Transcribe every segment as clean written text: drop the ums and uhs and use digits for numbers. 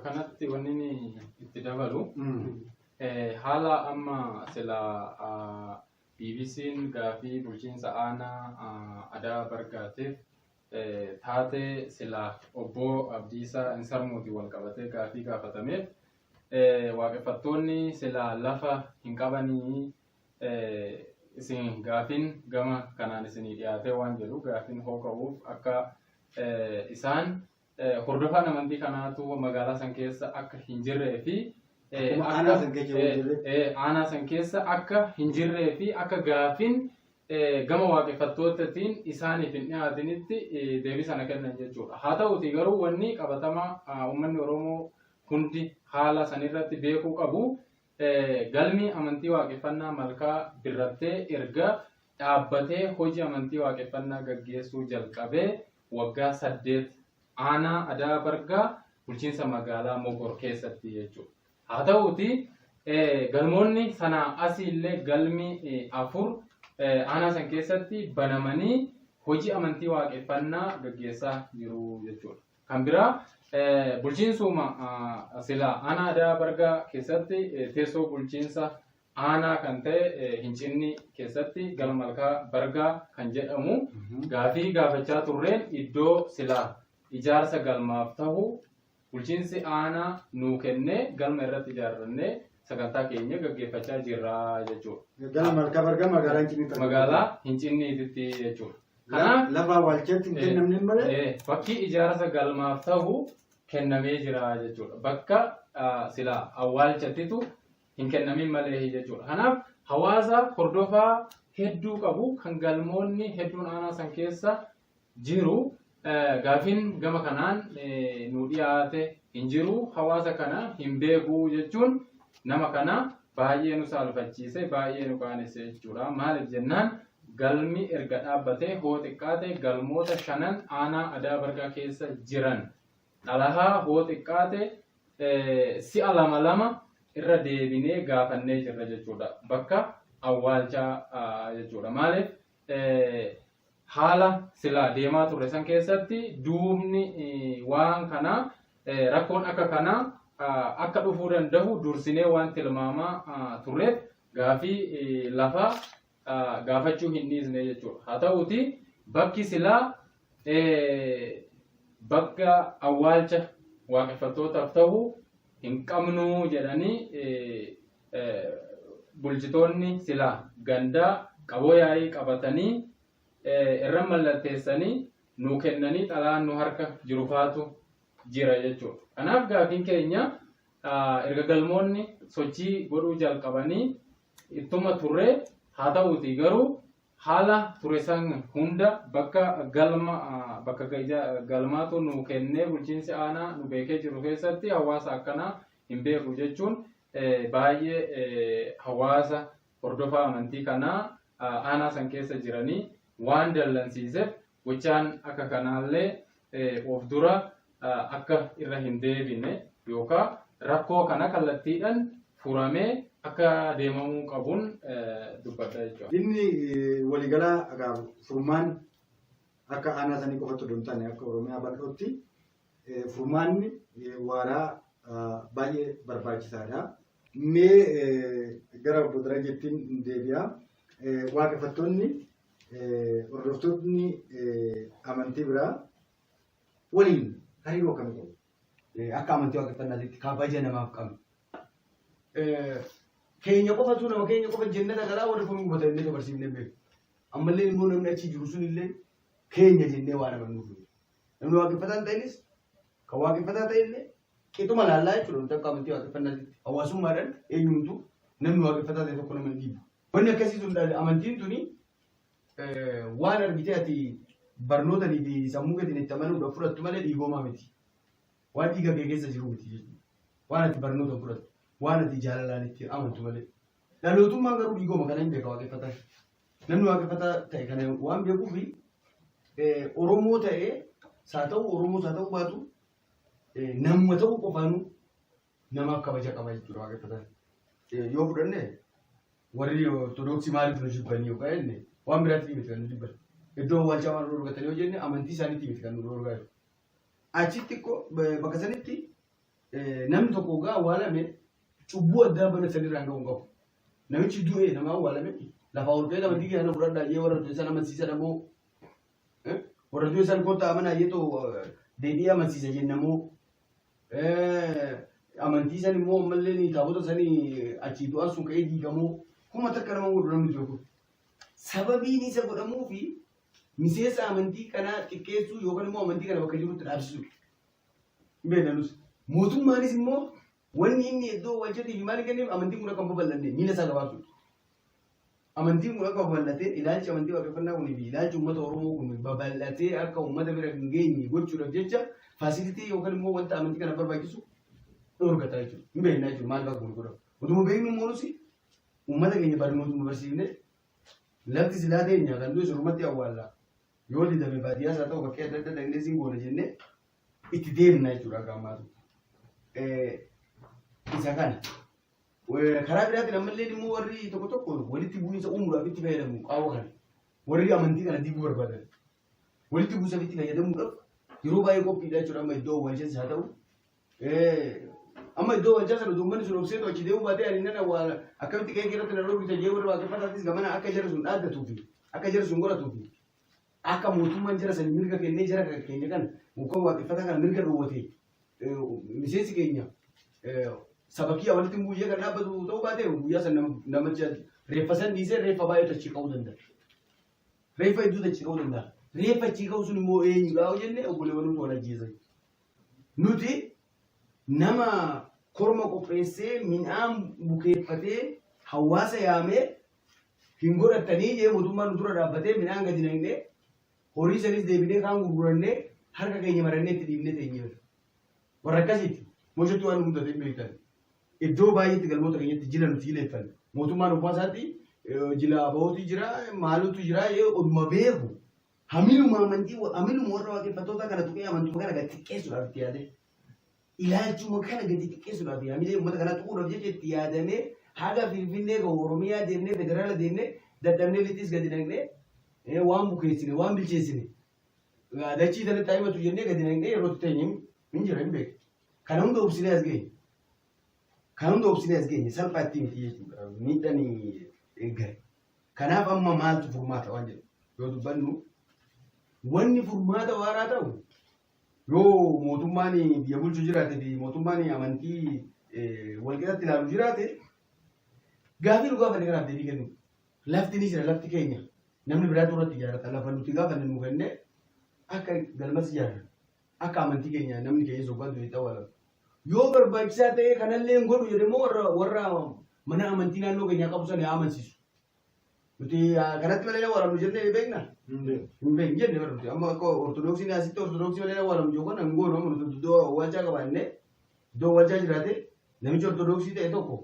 kanatti wanni itti dabalu haala amma sila BBC'n gaafii bulchiinsa aanaa Adaa Bargaatiif taate sila obbo Abdiisaa Insarmuuti wal qabatee gaafii gaafatameef waaqeffattoonni sila lafa hin qabanii isin gaafiin gama kanaan isinii dhiyaatee waan jedhu gaafiin hooka'uuf akka isaan hordofaan amantii kanaatu magaalaa san keessa akka hin jirree fi aanaa san keessa akka hin jirree fi akka gaafiin gama waaqeffattootatiin isaaniif hin dhiyaatinitti deebii sana kennan jechuudha. Haa ta'uti garuu wanni qabatamaa uummanni Oromoo hundi haala sanirratti beekuu qabu. Galmi amantii waaqeffannaa malkaa birrattee erga dhaabbatee hojii amantii waaqeffannaa gaggeessuu jalqabee waggaa 8 aanaa Adaa Bargaa bulchiinsa magaalaa Mogor keessatti jechuudha. Haa ta'uti galmoonni sanaa asiillee galmi 4 aanaa san keessatti banamanii hojii amantii waaqeffannaa gaggeessaa jiru jechuudha. Kan biraa bulchiinsuma sila aanaa Adaa Bargaa keessatti teessoo bulchiinsa aanaa kan ta'e Hincinni keessatti galma malkaa Bargaa kan jedhamu gaafii gaafachaa turreen iddoo sila ijaarsa galmaaf ta'u bulchiinsi aanaa nuu kennee galma irratti ijaarrannee sagantaa keenya gaggeeffachaa jirra jechuudha. Galma malkaa Bargaa magaalaa Hincinniitti jechuudha. Kanaaf lafa awwaalchaatti hin kennamne malee bakki ijaarsa galmaaf ta'u kennamee jira jechuudha. Bakka sila awwaalchattitu hin kennamin malee jechuudha. Kanaaf hawaasa hordofaa hedduu qabu kan galmoonni hedduun aanaa san keessa jiru gaafiin gama kanaan nu dhiyaate hin jiru. Hawaasa kana hin beeku jechuun nama kana baay'ee nu saalfachiise baay'ee nu qaanesse jechuudha. Maaliif jennaan galmi erga dhaabbatee hoo xiqqaate galmoota 5 aanaa Adaa Bargaa keessa jiran dhalahaa hoo xiqqaate si'a 2 irra deebinee gaafannee jirra jechuudha. Bakka awwaalchaa jechuudha. Maaliif haala sila deemaa turre san keessatti duubni waan kana rakkoon akka kana akka dhufuu danda'u dursinee waan tilmaamaa turreef gaafii lafaa gaafachuu hin dhiisne jechuudha. Haa ta'uti bakki silaa bakka awwaalcha waaqeffattootaaf ta'u hin qabnu jedhanii bulchitoonni silaa gandaa qaboo yaa'ii qabatanii irra mallatteessanii nu kennanii xalaan nu harka jirufaatu jira jechuudha. Kanaaf gaafiin keenya erga galmoonni sochii godhuu jalqabanii ittuma turre haa ta'uti garuu haala ture san hunda bakka galmaatu nu kennee bulchiinsi aanaa nu beekee jiru keessatti hawaasa akkanaa hin beeku jechuun baay'ee hawaasa hordofaa amantii kanaa aanaa san keessa jiranii waan dallansiiseef gochaan akka kanaallee of dura akka irra hin deebine yookaan rakkoo kana kallattiidhaan furamee akka deemamuu qabuun dubbata jechuudha. Inni waliigalaa furmaan akka aanaa sanii qofatti doontaane akka Oromiyaa bal'ootti furmaanni waaraa baay'ee barbaachisaadha. Mee gara obbo Darajettiin deebi'a. Waaqeffattoonni hordoftoonni amantii biraa waliin hariiroo akkamii qabu? Akka amantii waaqeffannaatti kabaja namaaf qabna. Keenya qofatu nama keenya qofa jennata garaa warra kun gubata illee dabarsiifnee beeku. Ammallee immoo namni achi jiru sun illee keenya jennee waan amannuuf. Namni waaqeffataan ta'innis kan waaqeffataa ta'e illee qixuma laallaa jechuudha. Akka amantii waaqeffannaatti hawaasummaadhaan eenyumtu namni waaqeffataa ta'e tokko nama hin dhiibu. Wanni akkasii sun amantiin tuni waan argitee ati barnootanii fi sammuu keetiin itti amanuudhaaf fudhattu malee dhiigoomaa miti. Waan dhiiga kee keessa jiru miti jechuudha. Waan ati barnoota fudhattu. Waan ati jaalalaan itti amantu malee. Dhalootummaan garuu dhiigooma kana hin beeka waaqeffataa. Namni waaqeffataa ta'e kana waan beekuuf Oromoo ta'ee saa ta'u Oromoo saa ta'u baatu nama ta'u qofaanuu namaaf kabaja qaba jechuudha waaqeffataa. Yoo fudhanne warri Ortodoksii maaliif nu jibbanii yookaan inni waan biraatti miti kan nu jibban. Iddoo awwaalchaa waan dorgatanii yoo jenne amantii isaaniitti miti kan nu dorgaa. Achitti bakka sanitti namni tokko gaa awwaalame cubbuu addaa bana sanirraa hin qabu. Namichi du'e nama awwaalame lafa ol ka'ee amantii kana fudhadhaa jee warra du'e sana amansiisa namoo warra du'e sana kottaa amanaa jeetoo deebi'ee amansiisa jennamoo amantii san immoo ammallee ni taabota sanii achii du'an sun ka'ee diigamoo kuma takka nama godhu namni tokko. Sababiin isa godhamuu fi miseensa amantii kanaa xiqqeessuu yookaan immoo amantii kana bakka jirutti dhaabsisuu. Beekanus mootummaanis immoo wanni inni iddoo wajjin maal kenneef amantiin kun akka hin babal'anne miila isaa gabaabsu. Amantiin kun akka babal'atee ilaalchi amantii waaqeffannaa kunii fi ilaalchi uummata Oromoo kun babal'atee akka uummata bira hin geenye gochuudhaaf jecha faasilitii yookaan immoo wanta amantii kana barbaachisu dhoorgataa jechuudha. Hin beeknaa jechuudha maal bakka gurguramu. Utuma beeknu immoo uummata keenya barnootuma barsiifne lafti silaa teenya kan du'e surumatti awwaallaa. Yoo didame baadiyyaas haa ta'u bakkee adda addaa dhaqnee siin goona jennee itti deemna jechuudha akka ammaatu. Isa kana. Karaa biraatiin ammallee immoo warri tokko tokko walitti bu'iinsa uumuudhaaf itti fayyadamu qaawwa kana. Warri amantii kana diiguu barbaadan. Walitti bu'iinsaaf itti fayyadamuudhaaf yeroo baay'ee qophiidha jechuudha amma iddoo awwaalchaas haa ta'u. Amma iddoo awwaalchaa sana uummanni sun obsee achi deemuu baatee ani nan awwaala akkamitti qe'ee keerratti na dhoorgita jee warra waaqeffataatis gamana akka jara sun dhaaddatuufi akka jara sun godhatuufi akka mootummaan jara sana mirga kennee jara keenya kan mukaan waaqeffataa kana mirga dhoowwate miseensi keenya sabakii walitti buyyee kan dhaabbatu ta'uu baatee guyyaa sana namicha reeffa san dhiisee reeffa baay'ee achi ka'uu danda'a. Reeffa hedduutu achi ka'uu danda'a. Reeffa achi ka'uu sun immoo eenyudha jennee obboleewwan nuti wal ajjeesan. Nuti nama korma qopheessee midhaan bukeeffatee hawaasa yaamee hin godhatanii jee mootummaan nu dura dhaabbatee midhaan gadi naqnee horii sanis deebinee kaan gurgurannee harka keenya marannee itti dhiibnee teenyeera. Warra akkasitti moshatti waan mudate hin beektan. Iddoo baay'eetti galmoota keenyatti jila nuti jileeffanne. Mootummaan uffasaatti jila abootii jira maalutu jira oduma beeku. Hamiluma amantii hamiluma warra waaqeffattoota kana tuqee amantuma kana gadi xiqqeessuudhaaf itti yaade. Ilaalchuma kana gadi xiqqeessuudhaaf hamilee uummata kanaa tuquudhaaf jecha itti yaadamee haga Finfinnee ga Oromiyaa deemnee federaala deemnee daddabnee littis gadi naqnee waan bukeessine waan bilcheessine dachii sanatti himatu jennee gadi naqnee yeroo itti teenye hin jira hin beeku. Kana hunda obsinee as geenye. Kana hunda obsinee as geenye salphaatti miti jechuudha miidhanii eeggare. Kanaaf amma maaltu furmaata waan jedhu yoo dubbannu wanni furmaata waaraa ta'u yoo mootummaan biyya bulchuu jiraate fi mootummaan amantii walqixatti ilaalu jiraate gaafii nu gaafanne kanaaf deebii kennu. Lafti ni jira lafti keenya namni biraatu irratti ijaarrata lafa nuti gaafanne nu kenne akka galmas ijaarra akka amantii keenya namni keenya sobbatu ni ta'u. Yoo barbaachisaa ta'e kanallee hin godhu jedhamoo warra mana amantii naannoo keenyaa qabu sana amansiisu. Nuti kanatti malee awwaalamu jennee beekna. Hin beekne jennee barnooti. Amma akka ortodoksiin asitti ortodoksii malee awwaalamu jookaan hin goonu amma nuti iddoo awwaalchaa qabaannee iddoo awwaalchaa jiraate namichi ortodoksii ta'e tokko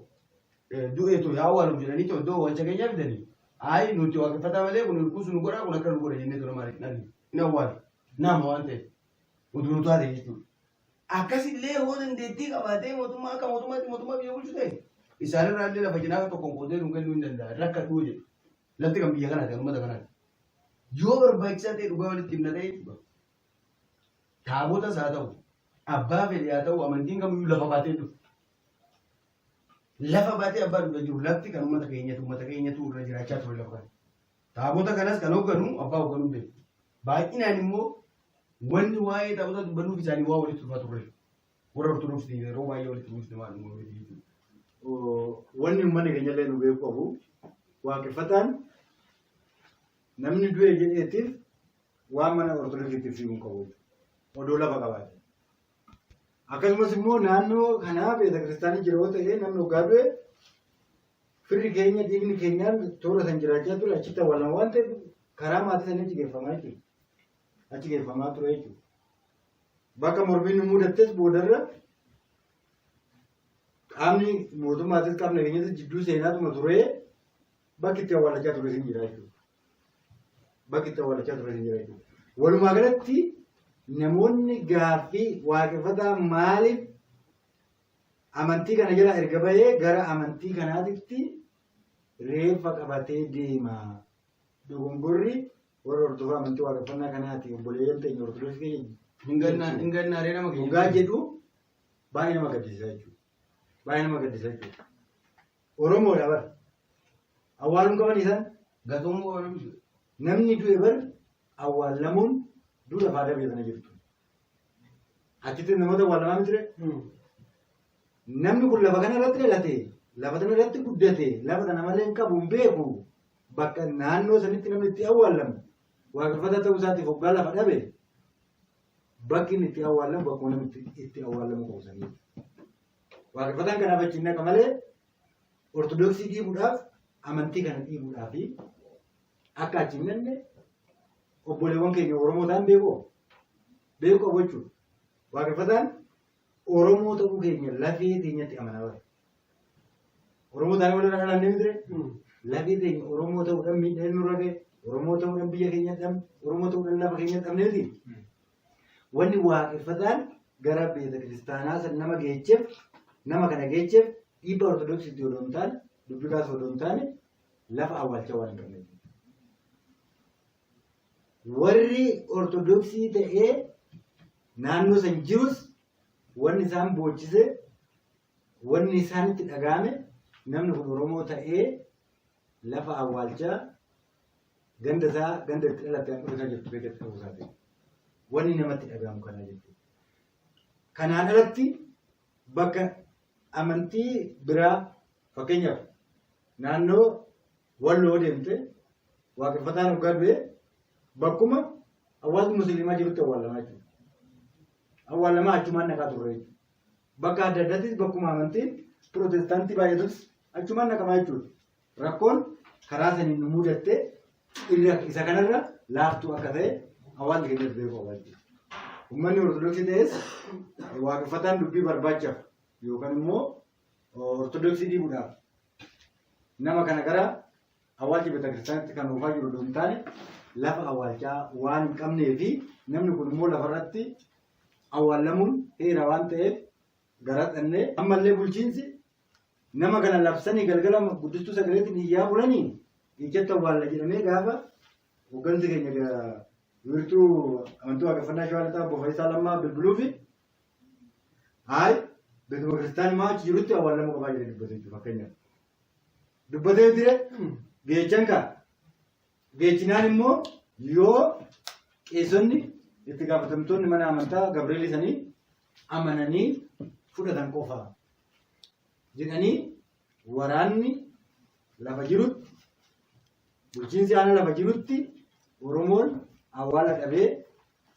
du'eetu yaa awwaalamu jedhanii iddoo awwaalcha keenyaa fidanii. Ayi nuti waaqeffataa malee kun hirkuus nu godhaa kun akka nu godha jennee tura maaliif nani hin awwaala. Nama waan ta'eef utuu nu taate jechuudha. Akkasillee hoo dandeettii qabaatee mootummaa akka mootummaatti mootummaa biyya bulchu ta'e isaanirraa illee lafa cinaa tokkoon qoodee nu kennuu hin danda'a rakkadhuu jedhu. Lafti kan biyya kanaati uummata kanaati. Yoo barbaachisaa ta'e dhugaa walitti himna ta'e jechuudha. Taabotas haa ta'u abbaa fedhe haa ta'u amantiin kamiyyuu lafa baatee dhufu. Lafa baatee abbaa dhufa jiru lafti kan uummata keenyatu irra jiraachaa ture lafa kana. Taabota kanas kan hoogganu abbaa hoogganuu beeku. Baay'inaan immoo wanni waa'ee taabota dubbannuuf isaanii waa walitti dhufaa turre. Warra ortodoksii yeroo baay'ee walitti dhufuuf maal wanni uummanni keenya illee nu beeku qabu waaqeffataan namni du'e jedheetiif waan mana ortodoksiitiif simuun qabu odoo lafa qabaate. Akkasumas immoo naannoo kanaa beeta kiristaanii jira yoo ta'e namni hoggaa du'e firri keenya dhiigni keenyaan toora san jiraachaa ture achitti awwaalan waan ta'eef karaa maatii sanii achi geeffamaa jechuudha. Achi geeffamaa ture jechuudha. Bakka mormiin nu mudattes boodarra qaamni mootummaatis qaamni keenyatti jidduu seenaatuma ture bakki itti awwaalachaa ture sin jira jechuudha. Bakki itti awwaalachaa ture sin jira jechuudha. Walumaa galatti namoonni gaaffii waaqeffataa maaliif amantii kana jala erga bahee gara amantii kanaatitti reeffa qabatee deema. Dogongorri warra hordofaa amantii waaqeffannaa kanaati obboleeyyan teenya ortodoksii keenya hin gannaaree nama keenya jedhu baay'ee nama gaddisiisa jechuudha. Baay'ee nama gaddisiisa jechuudha. Oromoodha bara. Awwaaluun qaban isaan Gatoommoo qaban namni du'e bar awwaalamuun duudha faadaa biyya kana jirtu. Achitti namoota awwaalamaa miti ture. Namni kun lafa kana irratti dhalate, lafa kana irratti guddate, lafa kana malee hin qabu hin beeku. Bakka naannoo sanitti namni itti awwaalamu waaqeffata ta'uu isaatiif hoggaa lafa dhabe bakki inni itti awwaalamu bakkuma namni itti awwaalamu qabu sanii. Waaqeffataan kanaaf achi hin naqa malee ortodoksii dhiibuudhaaf amantii kana dhiibuudhaaf akka achi hin ganne obboleewwan keenya Oromoo ta'an beekoo qabu jechuudha. Waaqeffataan Oromoo ta'uu keenya lafee keenyatti amanaa bara. Oromoo ta'anii walirra dhalanne miti ture. Lafee keenya Oromoo ta'uudhaan miidhaan nurra gahe, Oromoo ta'uudhaan biyya keenya dhabne, Oromoo ta'uudhaan lafa keenya dhabne miti. Wanni waaqeffataan gara beeta kiristaanaa san nama geecheef, nama kana geecheef dhiibba ortodoksiitti odoo hin taane, dubbii kaasa odoo hin taane lafa awwaalchaa waan hin qabne. Warri ortodoksii ta'ee naannoo san jirus wanni isaan boochise, wanni isaanitti dhagahame namni kun Oromoo ta'ee lafa awwaalchaa ganda isaa ganda itti dhalatte handhuusaa jirtu beekatti ta'uu isaati. Wanni namatti dhagahamu kanaa jechuudha. Kanaan alatti bakka amantii biraa fakkeenyaaf naannoo Walloo deemte waaqeffataan hoggaa du'e bakkuma hawaasni musliimaa jirutti awwaalamaa jechuudha. Awwaalamaa achumaan naqaa turre jechuudha. Bakka adda addaattis bakkuma amantiin pirootestaantii baay'atus achumaan naqamaa jechuudha. Rakkoon karaa saniin nu mudattee isa kanarra laaftuu akka ta'e hawaasni keenyatti beekuu qaba jechuudha. Uummanni ortodoksii ta'es waaqeffataan dubbii barbaachaaf yookaan immoo ortodoksii dhiibuudhaaf nama kana gara awwaalcha beeta kiristaanitti kan oofaa jiru hin taane lafa awwaalchaa waan hin qabnee fi namni kun immoo lafarratti awwaalamuun heera waan ta'eef gara dhannee ammallee bulchiinsi nama kana labsanii galgala guddistuu sagaleetiin iyyaa bulanii ijjatti awwaalla jedhamee gaafa hoggansi keenya wiirtuu amantii waaqeffannaa shawaa lixaa obbo Faayisaa Lammaa bilbiluu fi beetuma kiristaanii maa achi jirutti awwaalamuu qabaa jedhee dubbate jechuudha fakkeenyaaf. Dubbatee dire geechan kaa geechinaan immoo yoo qeessonni itti gaafatamtoonni mana amantaa Gabreelii sanii amananii fudhatan qofaa jedhanii waraanni lafa jirutti bulchiinsi aanaa lafa jirutti Oromoon awwaala dhabee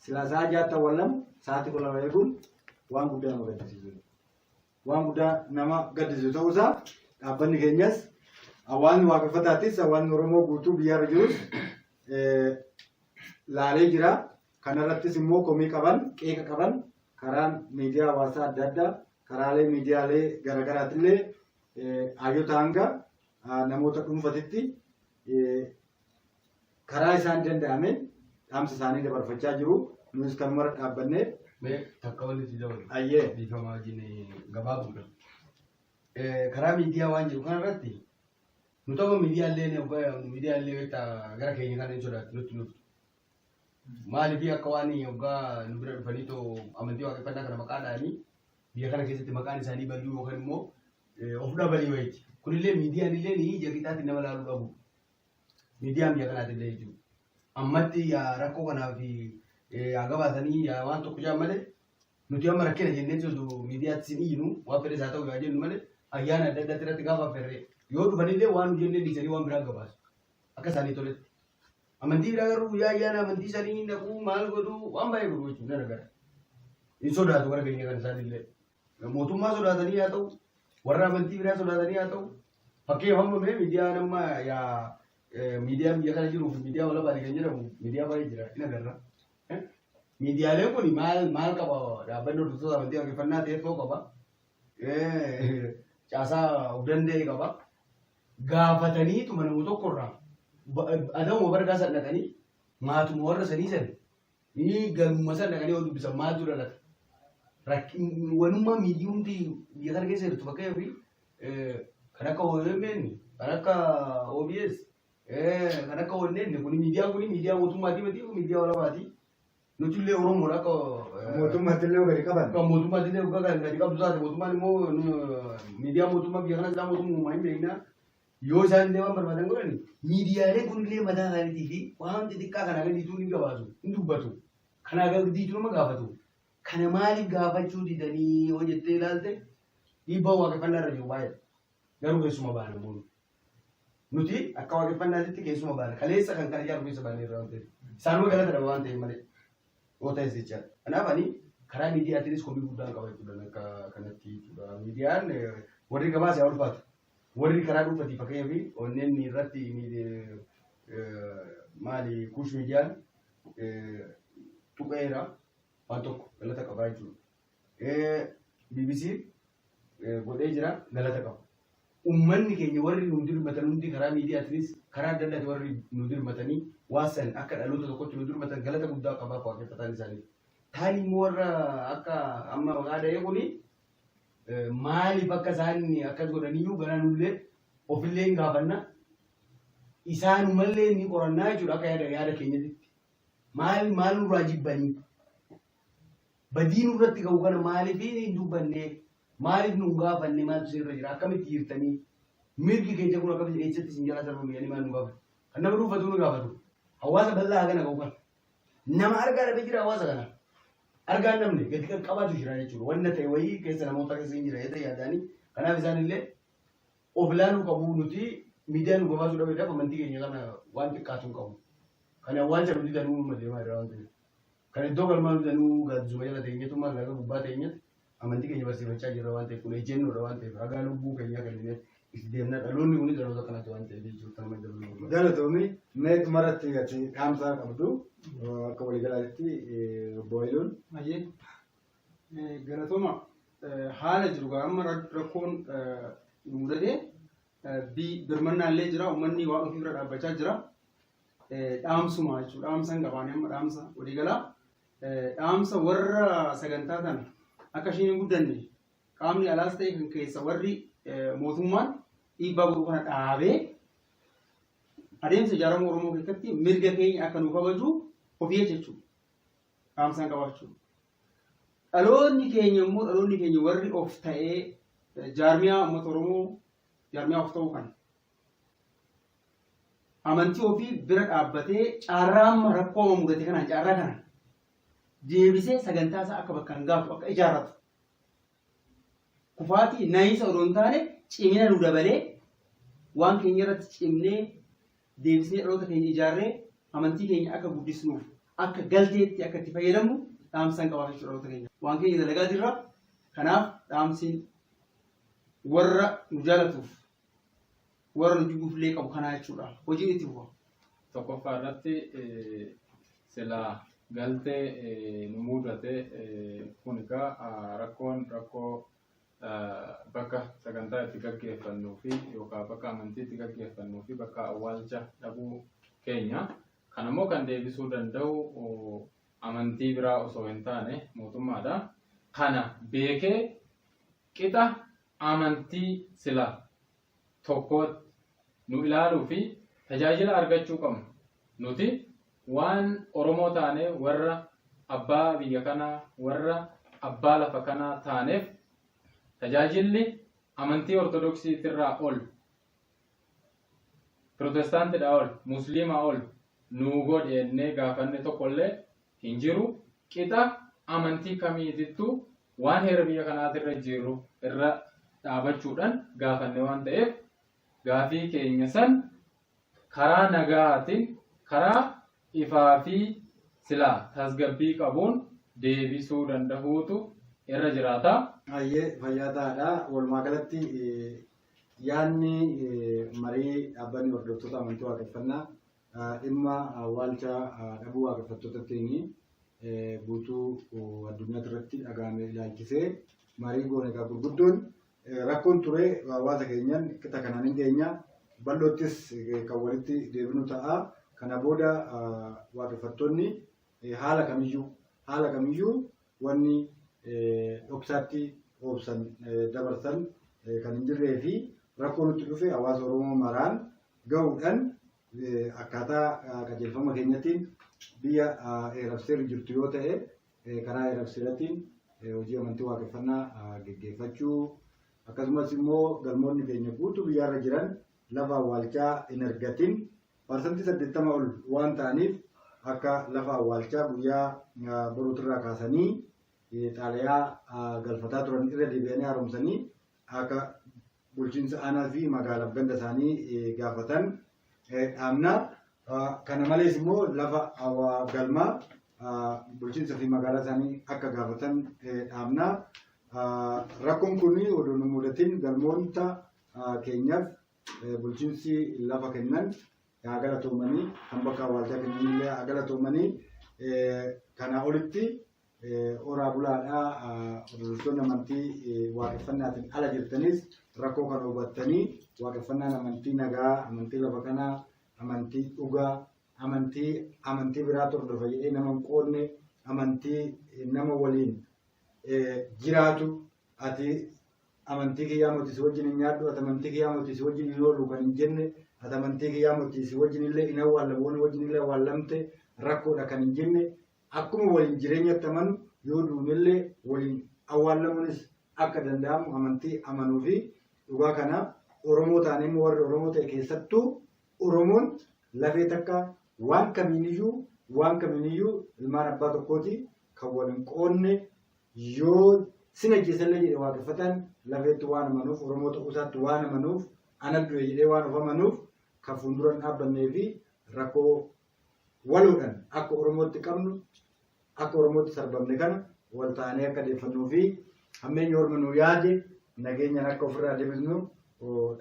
silaasaa jaatti awwaalamu sa'aatii 12 eeguun waan guddaa nama gaddisiisudha. Waan guddaa nama gaddisiisu ta'uusaa dhaabbanni keenyas hawaasni waaqeffataattis hawaasni Oromoo guutuu biyyaarra jirus laalee jira. Kanarrattis immoo komii qaban, qeeqa qaban karaan miidiyaa hawaasaa adda addaa, karaalee miidiyaalee garaagaraattillee hayyoota hanga namoota dhuunfatitti karaa isaan danda'ame dhaamsa isaanii dabarfachaa jiru. Nus kan mara dhaabbannee takka walitti dabalu. Ayyee. Biifama wajjin gabaabuudha. Karaa miidiyaa waan jiru kanarratti nuti amma miidiyaalee gara keenya kana hin sodaatu nuti. Maaliif akka waan yoggaa nu bira dhufanii too amantii waaqeffannaa kana maqaadhaanii biyya kana keessatti maqaan isaanii baduu yookaan immoo of dhabalii wayiiti. Kunillee miidiyaan illee ni jagitaatti nama laaluu qabu. Miidiyaan biyya kanaatti illee jechuudha. Ammatti rakkoo kanaaf yaa gabaasanii yaa waan tokko jaan malee nuti amma rakkina jennee jiru miidiyaatti sin iyyinu waan fedhe isaa ta'u yaa jennu malee ayyaana adda addaatti irratti gaafa ferree yoo dhufanillee waan nu jennee dhiisanii waan biraa gabaasu akka isaanii toletti. Amantii biraa garuu guyyaa ayyaana amantii sanii dhaquu maal godhuu waan baay'ee godhu jechuudha na nagara. Hin sodaatu gara keenya kan isaanillee. Mootummaa sodaatanii haa ta'u warra amantii biraa sodaatanii haa ta'u fakkii hammamee miidiyaa nama yaa miidiyaa biyya kana jiruu fi miidiyaa walabaa kan jedhamu miidiyaa baay'ee jira hin agarra. Miidiyaaleen kun maal qaba dhaabbanni hordoftoota amantii waaqeffannaa teessoo qaba. Caasaa of danda'e qaba. Gaafataniitu nama tokkorraa adamuma Bargaa san dhaqanii maatuma warra sanii san ni galmuma san dhaqanii wal dubbisan maaltu dhalata. Wanummaa miidiyuumti biyya kana keessa jirtu fakkeenyaaf kan akka OMN, kan akka OBS, kan akka ONN kun miidiyaa mootummaati miti miidiyaa walabaati. nuti illee Oromoo akka mootummaatti illee gadi qaban. kan mootummaatti illee gadi qabdu taate mootummaan immoo miidiyaa mootummaa biyya kanas illee mootummaa hin beekna yoo isaan illee waan barbaadan godhani miidiyaalee kun illee mataa isaaniitii fi waan xixiqqaa kana gadiituu ni gabaatu hin dubbatu kana gadiituu nama gaafatu kana maaliif gaafachuu didanii yoo jettee ilaalte dhiibbaa waaqeffannaa irra jiru baay'ee garuu keessuma baana boonu. Nuti akka waaqeffannaatti keessuma baana kaleessa kan kana ijaaru keessa baanee irraa waan ta'eef isaanuma galata dha waan ta'eef malee yoo ta'es jechaadha. Kanaaf ani karaa miidiyaatiinis komii guddaan qabachuudhaan akka kanatti jechuudha. Miidiyaan warri gabaasa yaa ulfaatu warri karaa dhuunfatii fakkeenyaaf onneen irratti maali kuush miidiyaan tuqeera waan tokko galata qabaa jechuudha. BBC godhee jira galata qaba. Ummanni keenya warri nu dirmatan hundi karaa miidiyaatiinis karaa adda addaati warri nu dirmatanii waasan akka dhaloota tokkotti nu dirmatan galata guddaa qabaa waaqeffataan isaanii. Taani immoo warra akka amma maqaa dhahee kuni maaliif akka isaan akkas godhaniyyuu gananullee ofillee hin gaafanna isaanumallee ni qorannaa jechuudha akka yaada keenyatti. Maal nurraa jibbanii badii nurratti ga'u kana maaliif hin dubbanne maaliif nu gaafanne maaltu sirra jira akkamitti jirtanii mirgi keenya kun akkamitti eessatti isin jala sarbamu yaani maal nu gaafatu kan nama dhuunfatu nu gaafatu hawaasa bal'aa kana ga'u kana nama argaa dhabee jira hawaasa kana argaan namne gadi qaqqabaatu jira jechuudha wanna ta'e wayii keessa namoota keessa hin jira jedhee yaadanii kanaaf isaan illee of ilaaluu qabu nuti miidiyaan nu gabaasuu dhabeedhaaf amantii keenya kana waan xiqqaatu hin qabu kan awwaalcha nuti danuu madeemaa jira waan ta'eef kan iddoo galmaa nuti danuu gaaddisuma jala teenyeetummaa laga gubbaa teenyeetti amantii keenya barsiifachaa jirra waan ta'eef kun ejjennoodha waan ta'eef ragaa lubbuu keenyaa kan inni itti deemna dhaloonni kunis dhaloota kanatti waan ta'eef jechuudha nama jallu. Galatoomii mee dhumarratti ati dhaamsaa qabdu akka waliigalaatti booyiluun. Ayyee galatooma haala jiru amma rakkoon mudate birmannaallee jira uummanni waan ofirra dhaabbachaa jira dhaamsuma jechuudha dhaamsan qabaanii amma dhaamsa waliigalaa dhaamsa warra sagantaa kana. Akka isheen hin guddanne qaamni alaas ta'e kan keessa warri mootummaan dhiibbaa godhu kana dhaabee adeemsa ijaarama Oromoo keessatti mirga keenya akka nu kabaju ofii jechuudha. Dhaamsaan qabaachuu. Dhaloonni keenya warri of ta'ee jaarmiyaa uummata Oromoo jaarmiyaa of ta'uu kana. Amantii ofii bira dhaabbatee caarraa amma rakkoo mudate kanaan caarraa kana. Deebisee sagantaa isaa akka bakka hin gaafatu akka ijaarratu. Kufaatii naayisa odoo hin taane cimina nu dabalee waan keenya irratti cimnee deebisnee dhaloota keenya ijaarree amantii keenya akka guddisnuuf akka galteetti akka itti fayyadamnu dhaamsaan qabaachuu dhaloota keenya. Waan keenya dalagaa jirra. Kanaaf dhaamsiin warra nu jaalatuuf warra nu jibbuufillee qabu kanaa jechuudha. Hojiin itti fufa. Tokkoffaa irratti silaa galtee nu mudate kun egaa rakkoo bakka sagantaa itti gaggeeffannuu fi yookaan bakka amantii itti gaggeeffannuu fi bakka awwaalcha dhabuu keenya kan ammoo kan deebisuu danda'u amantii biraa osoo hin taane mootummaadha. Kana beekee qixa amantii sila tokkotti nu ilaaluu fi tajaajila argachuu qabnu nuti. Waan Oromoo taane warra abbaa biyya kanaa warra abbaa lafa kanaa taaneef tajaajilli amantii ortodoksiitirraa ol protestaantidhaa ol musliimaa ol nuu godheennee gaafanne tokkollee hin jiru. Qixa amantii kamiitittu waan heera biyya kanaatirra jiru irra dhaabachuudhaan gaafanne waan ta'eef gaafii keenya san karaa nagaatiin karaa ifaa fi silaa tasgabbii qabuun deebisuu danda'uutu irra jiraata. Ayyee fayyaa ta'aadha. Walumaa galatti yaadni marii dhaabbanni hordoftoota amantii waaqeffannaa dhimma awwaalcha dhabuu waaqeffattootattiin guutuu addunyaa irratti dhagahamee ilaalchisee marii goone egaa gurguddoon rakkoon ture hawaasa keenyaan qixa kanaan hin geenya bal'oottis kan walitti deebinu ta'a. Kana booda waaqeffattoonni haala kamiyyuu wanni dhoksaatti oobsan dabarsan kan hin jirree fi rakkoo nutti dhufe hawaasa Oromoo maraan gahuudhaan akkaataa qajeelfama keenyatiin biyya eerabseerri jirtu yoo ta'e karaa eerabseeratiin hojii amantii waaqeffannaa geggeeffachuu akkasumas immoo galmoonni keenya guutuu biyyaarra jiran lafa awwaalchaa hin argatin parsantii 80 ol waan ta'aniif akka lafa awwaalchaa guyyaa boruutirraa kaasanii xaalayaa galfataa turan irra deebi'anii haaromsanii akka bulchiinsa aanaa fi magaalaaf ganda isaanii gaafatan dhaabnaa. Kana malees immoo lafa galmaa bulchiinsa fi magaalaa isaanii akka gaafatan dhaabnaa. Rakkoon kun odoo nu mudatin galmoota keenyaaf bulchiinsi lafa kennan haa galatoomanii kan bakka awwaalchaa kennan illee haa galatoomanii kanaa olitti horaa bulaadhaa hordoftoonni amantii waaqeffannaatiin ala jirtanis rakkoo kana hubattanii waaqeffannaan amantii nagaa amantii lafa kanaa amantii dhugaa amantii biraa hordofa jedhee nama hin qoodne amantii nama waliin jiraatu ati amantii kiyyaa mootii wajjin hin nyaadhu ati amantii kiyyaa mootii wajjin hin oolu kan hin jenne ati amantii kiyyaa mootii wajjin illee hin awwaallamu wajjin illee awwaallamte rakkoodha kan hin jenne akkuma waliin jireenyatti amanu yoo duunillee waliin awwaallamuunis akka danda'amu amantii amanuu fi dhugaa kanaaf Oromoo taanee warri Oromoo ta'e keessattuu Oromoon lafee takka waan kamiiniyyuu ilmaan abbaa tokkooti kan waliin qoodne yoo sina jeesallee jedhe waaqeffatan lafeetti waan amanuuf Oromoo ta'uu isaatti waan amanuuf ana du'e jedhee waan of amanuuf kan fuulduraan dhaabbannee fi rakkoo waluudhaan akka Oromootti qabnu akka Oromootti sarbamne kana wal ta'anii akka deeffannuu fi hammeenyi Oromoo nuu yaade nageenyaan akka ofirraa deebisnu